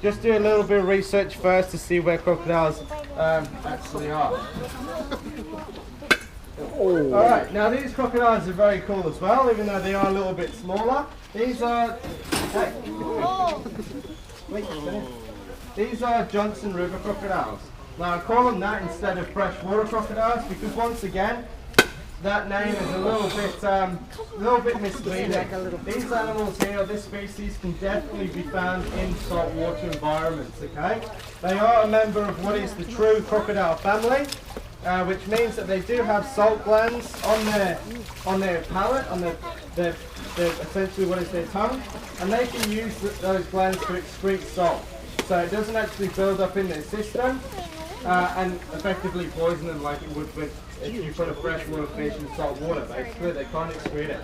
just do a little bit of research first to see where crocodiles actually are. Alright, now these crocodiles are very cool as well, even though they are a little bit smaller. These are... These are Thomson River crocodiles. Now I call them that instead of freshwater crocodiles because once again, that name is a little bit misleading. These animals here, this species, can definitely be found in saltwater environments, okay? They are a member of what is the true crocodile family, which means that they do have salt glands on their palate, on their essentially what is their tongue, and they can use those glands to excrete salt. So it doesn't actually build up in their system and effectively poison them like it would with if you put a freshwater fish in salt water. Basically, they can't excrete it.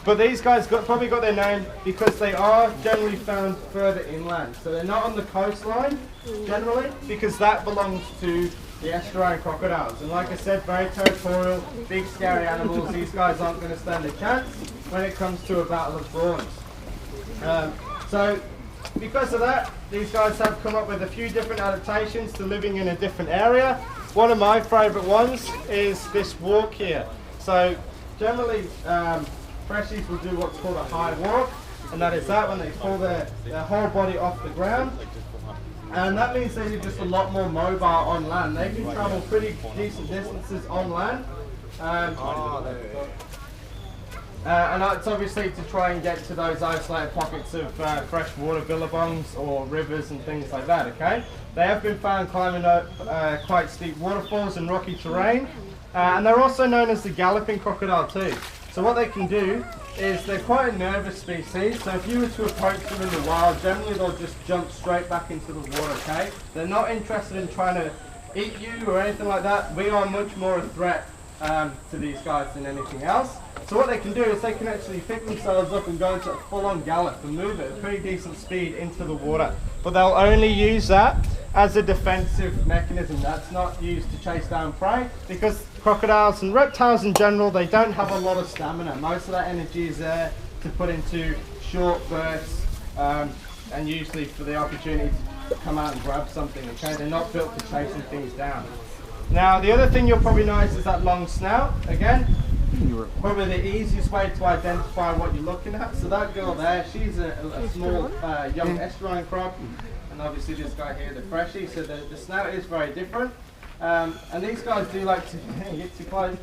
But these guys probably got their name because they are generally found further inland. So they're not on the coastline generally because that belongs to the estuarine crocodiles. And like I said, very territorial, big scary animals. These guys aren't going to stand a chance when it comes to a battle of prawns. So because of that, these guys have come up with a few different adaptations to living in a different area. One of my favourite ones is this walk here. So generally freshies will do what's called a high walk, and that is that when they pull their whole body off the ground. And that means they're just a lot more mobile on land. They can travel pretty decent distances on land. And it's obviously to try and get to those isolated pockets of freshwater billabongs or rivers and things like that, okay? They have been found climbing up quite steep waterfalls and rocky terrain. And they're also known as the galloping crocodile too. So what they can do is they're quite a nervous species. So if you were to approach them in the wild, generally they'll just jump straight back into the water, okay? They're not interested in trying to eat you or anything like that. We are much more a threat to these guys than anything else. So what they can do is they can actually pick themselves up and go into a full-on gallop and move at a pretty decent speed into the water. But they'll only use that as a defensive mechanism. That's not used to chase down prey because crocodiles and reptiles in general, they don't have a lot of stamina. Most of that energy is there to put into short bursts and usually for the opportunity to come out and grab something, okay? They're not built for chasing things down. Now the other thing you'll probably notice is that long snout. Again, probably the easiest way to identify what you're looking at. So that girl there, she's a small young estuarine croc, and obviously this guy here, the freshie. So the snout is very different. And these guys do like to get too close.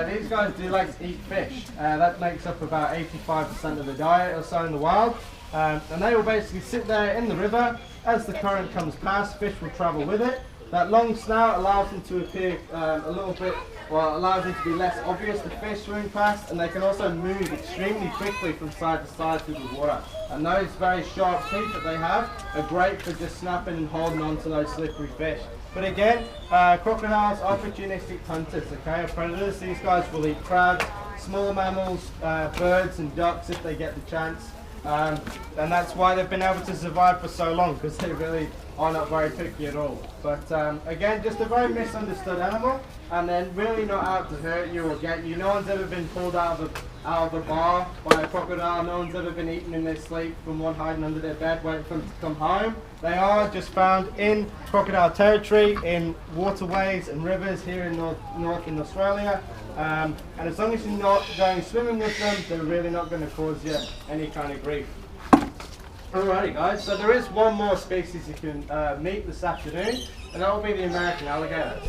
These guys do like to eat fish. That makes up about 85% of the diet or so in the wild. And they will basically sit there in the river as the current comes past. Fish will travel with it. That long snout allows them to appear a little bit, well, allows them to be less obvious to fish swimming past, and they can also move extremely quickly from side to side through the water. And those very sharp teeth that they have are great for just snapping and holding on to those slippery fish. But again, crocodiles are opportunistic hunters, okay, predators. These guys will eat crabs, small mammals, birds and ducks if they get the chance. And that's why they've been able to survive for so long, because they really are not very picky at all. But again, just a very misunderstood animal, and then really not out to hurt you or get you. No one's ever been pulled out of a bar by a crocodile. No one's ever been eaten in their sleep from one hiding under their bed waiting for them to come home. They are just found in crocodile territory, in waterways and rivers here in north in Australia. And as long as you're not going swimming with them, they're really not going to cause you any kind of grief. Alrighty guys, so there is one more species you can meet this afternoon, and that will be the American alligator.